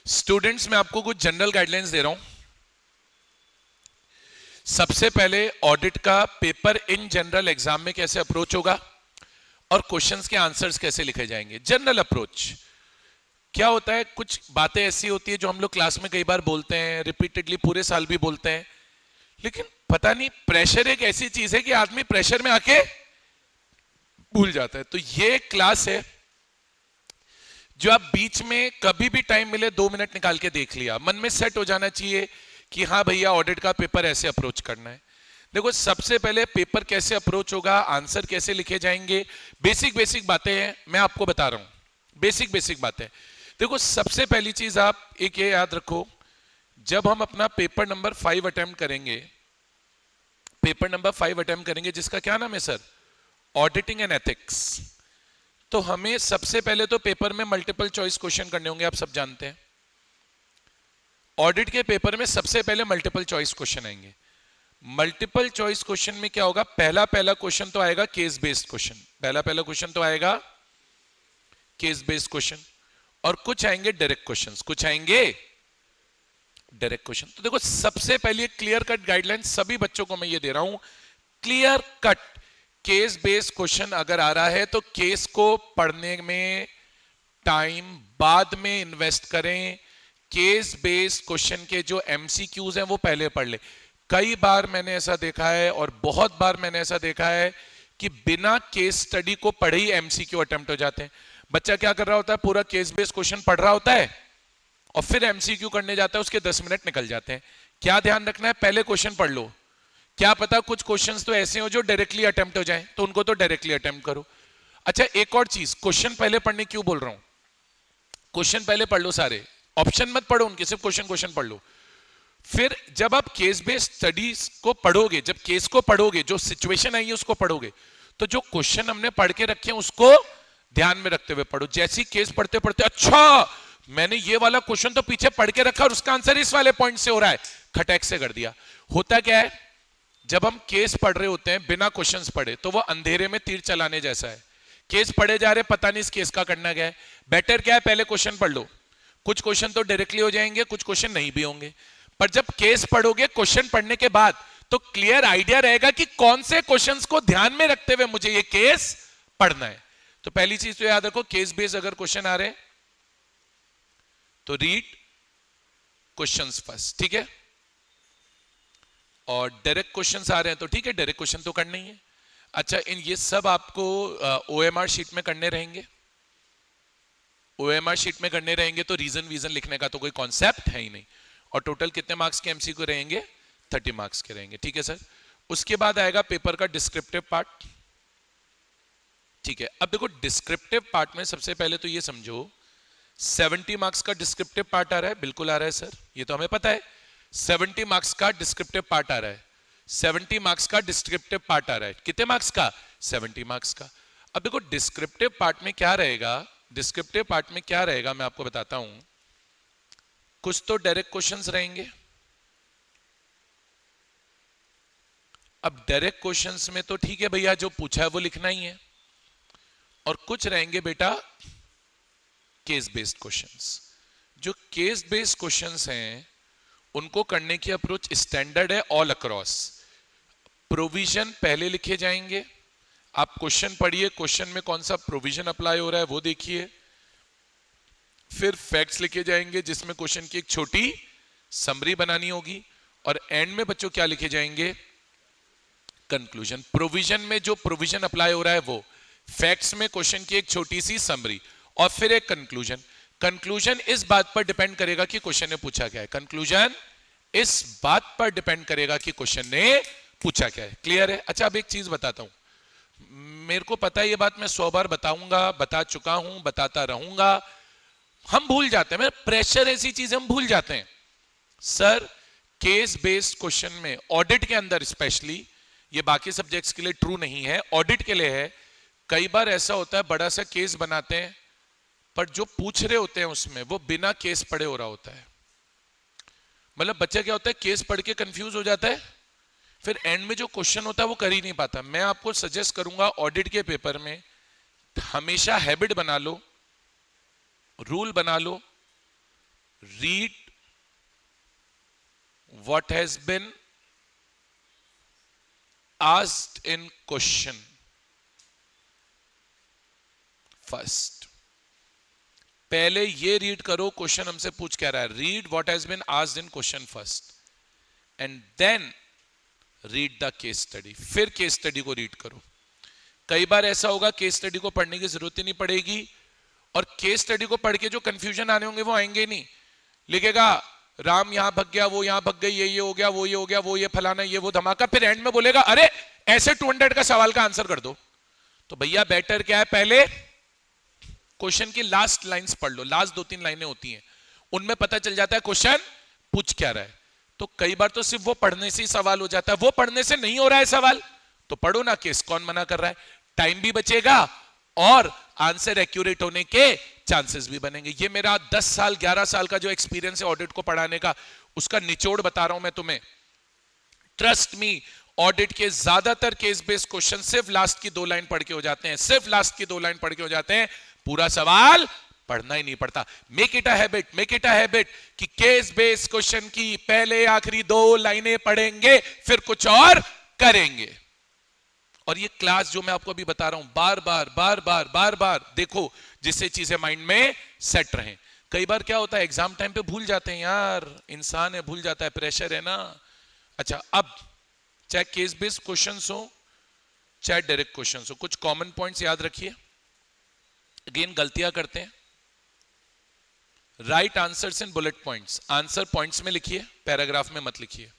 Students, मैं आपको कुछ जनरल गाइडलाइंस दे रहा हूं। सबसे पहले ऑडिट का पेपर इन जनरल एग्जाम में कैसे अप्रोच होगा और क्वेश्चंस के आंसर्स कैसे लिखे जाएंगे। जनरल अप्रोच क्या होता है, कुछ बातें ऐसी होती है जो हम लोग क्लास में कई बार बोलते हैं, रिपीटेडली पूरे साल भी बोलते हैं, लेकिन पता नहीं प्रेशर एक ऐसी चीज है कि आदमी प्रेशर में आके भूल जाता है। तो ये क्लास है जो आप बीच में कभी भी टाइम मिले 2 मिनट निकाल के देख लिया, मन में सेट हो जाना चाहिए कि हाँ भैया ऑडिट का पेपर ऐसे अप्रोच करना है। देखो, सबसे पहले पेपर कैसे अप्रोच होगा, आंसर कैसे लिखे जाएंगे, बेसिक बेसिक बातें हैं, मैं आपको बता रहा हूं। बेसिक बेसिक बातें। देखो, सबसे पहली चीज आप एक ये याद रखो, जब हम अपना पेपर नंबर 5 अटेम्प्ट करेंगे, पेपर नंबर 5 अटेम्प्ट करेंगे जिसका क्या नाम है सर, ऑडिटिंग एंड एथिक्स, तो हमें सबसे पहले तो पेपर में मल्टीपल चॉइस क्वेश्चन करने होंगे। आप सब जानते हैं ऑडिट के पेपर में सबसे पहले मल्टीपल चॉइस क्वेश्चन आएंगे। मल्टीपल चॉइस क्वेश्चन में क्या होगा, पहला क्वेश्चन तो आएगा केस बेस्ड क्वेश्चन, पहला क्वेश्चन तो आएगा केस बेस्ड क्वेश्चन, और कुछ आएंगे डायरेक्ट क्वेश्चंस, कुछ आएंगे डायरेक्ट क्वेश्चन। तो देखो, सबसे पहले क्लियर कट गाइडलाइन सभी बच्चों को मैं ये दे रहा हूं, clear cut case based question अगर आ रहा है तो केस को पढ़ने में टाइम बाद में इन्वेस्ट करें। केस बेस्ड क्वेश्चन के जो एमसीक्यूज हैं वो पहले पढ़ ले। कई बार मैंने ऐसा देखा है और बहुत बार मैंने ऐसा देखा है कि बिना केस स्टडी को पढ़े ही एमसीक्यू अटेम्प्ट हो जाते हैं। बच्चा क्या कर रहा होता है, पूरा केस बेस्ड क्वेश्चन पढ़ रहा होता है और फिर एमसीक्यू करने जाता है, उसके 10 मिनट निकल जाते हैं। क्या ध्यान रखना है, पहले क्वेश्चन पढ़ लो। क्या पता कुछ क्वेश्चंस तो ऐसे हो जो डायरेक्टली अटेम्प्ट हो जाएं, तो उनको तो डायरेक्टली अटेम्प्ट करो। अच्छा, एक और चीज, क्वेश्चन पहले पढ़ने क्यों बोल रहा हूं, क्वेश्चन पहले पढ़ लो सारे, ऑप्शन मत पढ़ो उनके, सिर्फ क्वेश्चन पढ़ लो। फिर जब आप केस बेस्ड स्टडीज को पढ़ोगे, जब केस को पढ़ोगे, जो सिचुएशन आई है उसको पढ़ोगे, तो जो क्वेश्चन हमने पढ़ के रखे हैं उसको ध्यान में रखते हुए पढ़ो। जैसी केस पढ़ते पढ़ते अच्छा मैंने ये वाला क्वेश्चन तो पीछे पढ़ के रखा और उसका आंसर इस वाले पॉइंट से हो रहा है, खटैक से कर दिया। होता क्या है, जब हम केस पढ़ रहे होते हैं बिना क्वेश्चंस पढ़े, तो वो अंधेरे में तीर चलाने जैसा है। केस पढ़े जा रहे, पता नहीं इस केस का करना क्या है। बेटर क्या है, पहले क्वेश्चन पढ़ लो। कुछ क्वेश्चन तो डायरेक्टली हो जाएंगे, कुछ क्वेश्चन नहीं भी होंगे, पर जब केस पढ़ोगे क्वेश्चन पढ़ने के बाद तो क्लियर आइडिया रहेगा कि कौन से क्वेश्चंस को ध्यान में रखते हुए मुझे ये केस पढ़ना है। तो पहली चीज तो याद रखो, केस बेस्ड अगर क्वेश्चन आ रहे हैं तो रीड क्वेश्चंस फर्स्ट, ठीक है। और डायरेक्ट क्वेश्चंस आ रहे हैं तो ठीक है, डायरेक्ट क्वेश्चन तो करना ही है। अच्छा, इन ये सब आपको ओएमआर शीट में करने रहेंगे, ओएमआर शीट में करने रहेंगे, तो रीजन वीजन लिखने का तो कोई कॉन्सेप्ट है ही नहीं। और टोटल कितने मार्क्स के एमसीक्यू रहेंगे, 30 मार्क्स के रहेंगे, ठीक है सर। उसके बाद आएगा पेपर का डिस्क्रिप्टिव पार्ट, ठीक है। अब देखो, डिस्क्रिप्टिव पार्ट में सबसे पहले तो ये समझो 70 मार्क्स का डिस्क्रिप्टिव पार्ट आ रहा है, बिल्कुल आ रहा है सर, ये तो हमें पता है। 70 मार्क्स का डिस्क्रिप्टिव पार्ट आ रहा है, 70 मार्क्स का डिस्क्रिप्टिव पार्ट आ रहा है। कितने मार्क्स का, 70 मार्क्स का। अब देखो, डिस्क्रिप्टिव पार्ट में क्या रहेगा, डिस्क्रिप्टिव पार्ट में क्या रहेगा मैं आपको बताता हूं। कुछ तो डायरेक्ट क्वेश्चंस रहेंगे। अब डायरेक्ट क्वेश्चंस में तो ठीक है भैया, जो पूछा है वो लिखना ही है, और कुछ रहेंगे बेटा केस बेस्ड क्वेश्चंस। जो केस बेस्ड क्वेश्चंस हैं उनको करने की अप्रोच स्टैंडर्ड है ऑल अक्रॉस। प्रोविजन पहले लिखे जाएंगे, आप क्वेश्चन पढ़िए, क्वेश्चन में कौन सा प्रोविजन अप्लाई हो रहा है वो देखिए। फिर फैक्ट्स लिखे जाएंगे जिसमें क्वेश्चन की एक छोटी समरी बनानी होगी, और एंड में बच्चों क्या लिखे जाएंगे, कंक्लूजन। प्रोविजन में जो प्रोविजन अप्लाई हो रहा है वो, फैक्ट्स में क्वेश्चन की एक छोटी सी समरी, और फिर एक कंक्लूजन। कंक्लूजन इस बात पर डिपेंड करेगा कि क्वेश्चन ने पूछा क्या है, कंक्लूजन इस बात पर डिपेंड करेगा कि क्वेश्चन ने पूछा क्या है। क्लियर है। अच्छा, अब एक चीज बताता हूं, मेरे को पता है ये बात मैं 100 बार बताऊंगा, बता चुका हूं, बताता रहूंगा, हम भूल जाते हैं, प्रेशर ऐसी चीज हम भूल जाते हैं सर। केस बेस्ड क्वेश्चन में ऑडिट के अंदर स्पेशली, ये बाकी सब्जेक्ट्स के लिए ट्रू नहीं है, ऑडिट के लिए है। कई बार ऐसा होता है बड़ा सा केस बनाते हैं, पर जो पूछ रहे होते हैं उसमें वो बिना केस पढ़े हो रहा होता है। मतलब बच्चा क्या होता है, केस पढ़ के कंफ्यूज हो जाता है, फिर एंड में जो क्वेश्चन होता है वो कर ही नहीं पाता। मैं आपको सजेस्ट करूंगा ऑडिट के पेपर में हमेशा हैबिट बना लो, रूल बना लो, read what has been asked in question first. पहले ये रीड करो क्वेश्चन हमसे पूछ क्या रहा है. Read what has been asked in question first and then read the case study. फिर केस स्टडी को रीड करो. कई बार ऐसा होगा केस स्टडी को पढ़ने की जरूरत ही नहीं पड़ेगी और केस स्टडी को पढ़ के जो कंफ्यूजन आने होंगे वो आएंगे नहीं. लिखेगा राम यहां भग गया, वो यहां भग गई, ये हो गया, वो ये हो गया, वो ये फलाना, ये वो धमाका. फिर एंड में बोलेगा अरे ऐसे 200 का सवाल का आंसर कर दो. तो भैया बेटर क्या है, पहले क्वेश्चन की लास्ट लाइंस पढ़ लो. लास्ट 2-3 लाइनें होती हैं, उनमें पता चल जाता है क्वेश्चन पूछ क्या रहा है. तो कई बार तो सिर्फ वो पढ़ने से ही सवाल हो जाता है. वो पढ़ने से नहीं हो रहा है सवाल तो पढ़ो ना केस. कौन मना कर रहा है. टाइम भी बचेगा और आंसर एक्यूरेट होने के चांसेस भी बनेंगे. ये मेरा 10 साल 11 साल का जो एक्सपीरियंस है ऑडिट को पढ़ाने का, उसका निचोड़ बता रहा हूं मैं तुम्हें. ट्रस्ट मी, ऑडिट के ज्यादातर केस बेस्ड क्वेश्चन सिर्फ लास्ट की 2 लाइन पढ़ के हो जाते हैं. सिर्फ लास्ट की 2 लाइन पढ़ के हो जाते हैं. पूरा सवाल पढ़ना ही नहीं पड़ता. Make it a habit, make it a habit कि केस बेस्ड क्वेश्चन की पहले आखिरी 2 लाइनें पढ़ेंगे फिर कुछ और करेंगे. और ये क्लास जो मैं आपको अभी बता रहा हूं बार बार बार बार बार बार देखो जिससे चीजें माइंड में सेट रहें. कई बार क्या होता है एग्जाम टाइम पे भूल जाते हैं यार, इंसान है भूल जाता है, प्रेशर है ना. अच्छा, अब चाहे केस बेस्ड क्वेश्चंस हो चाहे डायरेक्ट क्वेश्चंस हो, कुछ कॉमन पॉइंट्स याद रखिए. अगेन गलतियां करते हैं. Right answers in bullet points. Answer points में लिखिए, पैराग्राफ में मत लिखिए.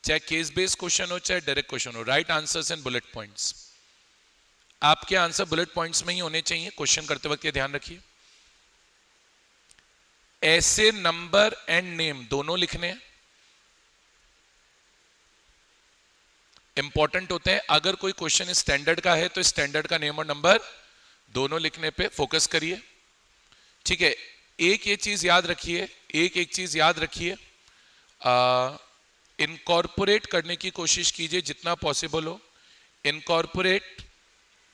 चाहे केस बेस्ड क्वेश्चन हो चाहे डायरेक्ट क्वेश्चन हो, right answers in bullet points. आपके आंसर बुलेट पॉइंट्स में ही होने चाहिए. क्वेश्चन करते वक्त ये ध्यान रखिए. ऐसे नंबर एंड नेम दोनों लिखने इंपॉर्टेंट होते हैं. अगर कोई क्वेश्चन स्टैंडर्ड का है तो स्टैंडर्ड का नेम और नंबर दोनों लिखने पे फोकस करिए. ठीक है, एक ये चीज याद रखिए, एक चीज याद रखिए, इनकॉर्पोरेट करने की कोशिश कीजिए जितना पॉसिबल हो. Incorporate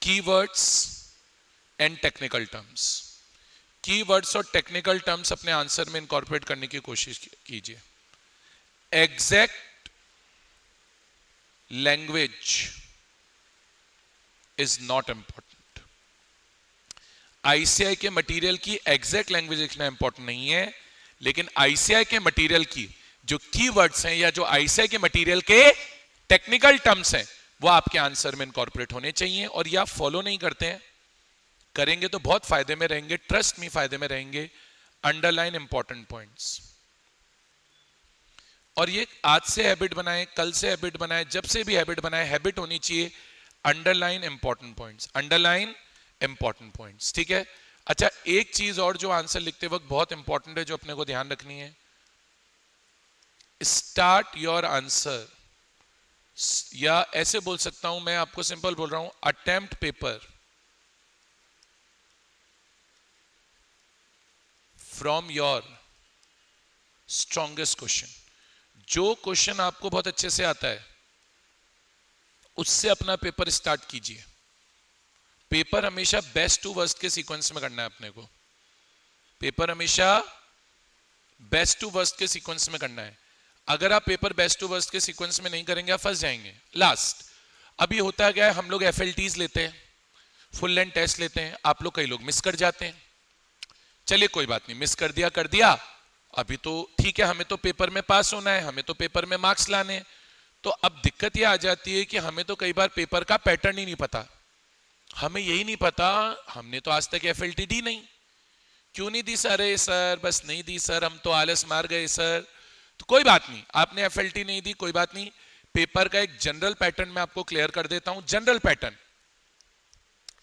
keywords and technical terms. Keywords और टेक्निकल टर्म्स अपने आंसर में इनकॉर्पोरेट करने की कोशिश कीजिए. Exact language is not important. ICI के मटेरियल की एग्जैक्ट लैंग्वेज लिखना इंपॉर्टेंट नहीं है, लेकिन आईसीआई के मटेरियल की जो कीवर्ड्स हैं या जो आईसीआई के मटेरियल के टेक्निकल टर्म्स हैं वो आपके आंसर में इनकॉर्पोरेट होने चाहिए. और ये आप फॉलो नहीं करते हैं, करेंगे तो बहुत फायदे में रहेंगे. ट्रस्ट मी, फायदे में रहेंगे. Underline important points. और ये आज से हैबिट बनाएं, कल से हैबिट बनाएं, जब से भी हैबिट बनाएं, हैबिट होनी चाहिए underline important points. Underline important points. ठीक है. अच्छा, एक चीज और जो आंसर लिखते वक्त बहुत इंपॉर्टेंट है, जो अपने को ध्यान रखनी है. स्टार्ट योर आंसर, या ऐसे बोल सकता हूं मैं, आपको सिंपल बोल रहा हूं, attempt paper from your strongest question. जो क्वेश्चन आपको बहुत अच्छे से आता है उससे अपना पेपर स्टार्ट कीजिए. पेपर हमेशा बेस्ट टू वर्स्ट के सीक्वेंस में करना है अपने को. पेपर हमेशा बेस्ट टू वर्स्ट के सीक्वेंस में करना है. अगर आप पेपर बेस्ट टू वर्स्ट के सीक्वेंस में नहीं करेंगे आप फंस जाएंगे. लास्ट अभी होता क्या है, हम लोग एफएलटीज लेते हैं, फुल लेंथ टेस्ट लेते हैं. आप लोग, कई लोग मिस कर जाते हैं. चलिए कोई बात नहीं, मिस कर दिया, अभी तो ठीक है, हमें तो पेपर में पास होना है, हमें तो पेपर में मार्क्स लाने हैं. तो अब दिक्कत यह आ जाती है कि हमें तो कई बार पेपर का पैटर्न ही नहीं पता. हमें यही नहीं पता, हमने तो आज तक एफएलटी दी नहीं. क्यों नहीं दी सर? सर बस नहीं दी सर, हम तो आलस मार गए सर. तो कोई बात नहीं, आपने एफएलटी नहीं दी, कोई बात नहीं. पेपर का एक जनरल पैटर्न मैं आपको क्लियर कर देता हूं. जनरल पैटर्न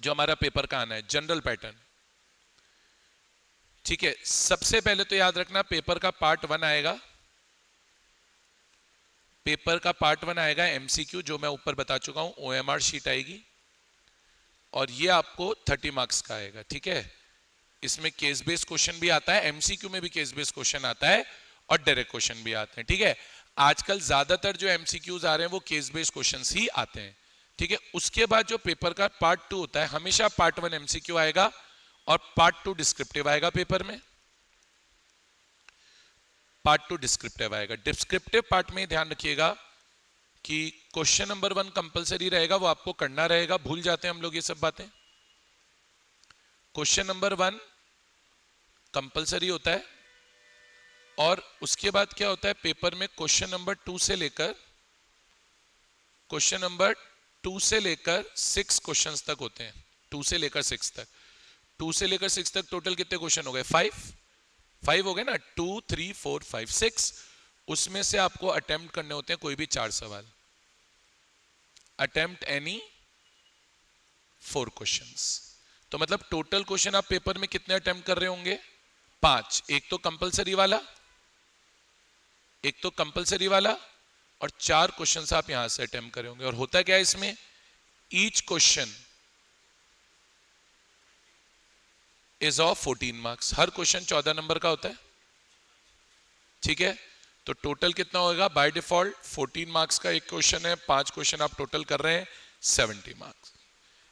जो हमारा पेपर का आना है, जनरल पैटर्न. ठीक है, सबसे पहले तो याद रखना पेपर का पार्ट 1 आएगा. पेपर का पार्ट 1 आएगा एमसीक्यू, जो मैं ऊपर बता चुका हूं. ओएमआर शीट आएगी और ये आपको 30 मार्क्स का आएगा. ठीक है, इसमें केस बेस्ड क्वेश्चन भी आता है, एमसीक्यू में भी केस बेस्ड क्वेश्चन आता है और डायरेक्ट क्वेश्चन भी आते हैं. ठीक है, आजकल ज्यादातर जो एमसीक्यूज आ रहे हैं वो केस बेस्ड क्वेश्चंस ही आते हैं. ठीक है, उसके बाद जो पेपर का पार्ट 2 होता है, हमेशा पार्ट 1 एमसीक्यू आएगा और पार्ट 2 डिस्क्रिप्टिव आएगा पेपर में. पार्ट 2 डिस्क्रिप्टिव आएगा। डिस्क्रिप्टिव पार्ट में ध्यान रखिएगा कि क्वेश्चन नंबर 1 कंपलसरी रहेगा, वो आपको करना रहेगा, भूल जाते हैं हम लोग ये सब बातें। क्वेश्चन नंबर 1 कंपलसरी होता है और उसके बाद क्या होता है पेपर में क्वेश्चन नंबर 2 से लेकर 6 क्वेश्चंस तक होते हैं। 2 से लेकर 6 तक, 2 से लेकर 6 तक टोटल कितने क्वेश्चन हो गए? 5 हो गए ना। 2 3 4 5 6, उसमें से आपको अटेम्प्ट करने होते हैं कोई भी 4 सवाल। Attempt any 4 questions. तो मतलब टोटल क्वेश्चन आप पेपर में कितने अटेम्प्ट कर रहे होंगे? 5। एक तो कंपलसरी वाला और 4 क्वेश्चंस आप यहां से अटेम्प्ट कर रहे होंगे। और होता क्या है इसमें? Each question is of 14 marks. Her question 14 number का होता है, ठीक है। तो टोटल कितना होगा? बाय डिफॉल्ट 14 मार्क्स का एक क्वेश्चन है, 5 क्वेश्चन आप टोटल कर रहे हैं, 70 मार्क्स।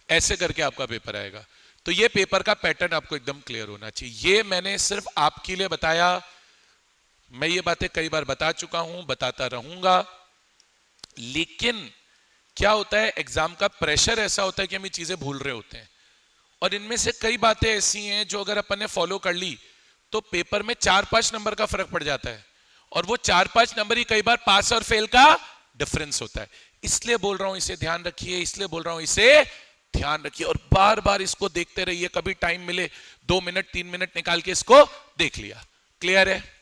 ऐसे करके आपका पेपर आएगा। तो ये पेपर का पैटर्न आपको एकदम क्लियर होना चाहिए। ये मैंने सिर्फ आपके लिए बताया, मैं ये बातें कई बार बता चुका हूं, बताता रहूंगा। लेकिन क्या होता है, एग्जाम का प्रेशर ऐसा होता है कि हम ये चीजें भूल रहे होते हैं। और इनमें से कई बातें ऐसी हैं जो अगर अपन ने फॉलो कर ली तो पेपर में 4-5 नंबर का फर्क पड़ जाता है। और वो 4-5 नंबर ही कई बार पास और फेल का डिफरेंस होता है। इसलिए बोल रहा हूं इसे ध्यान रखिए, और बार बार इसको देखते रहिए। कभी टाइम मिले 2 मिनट 3 मिनट निकाल के इसको देख लिया। क्लियर है?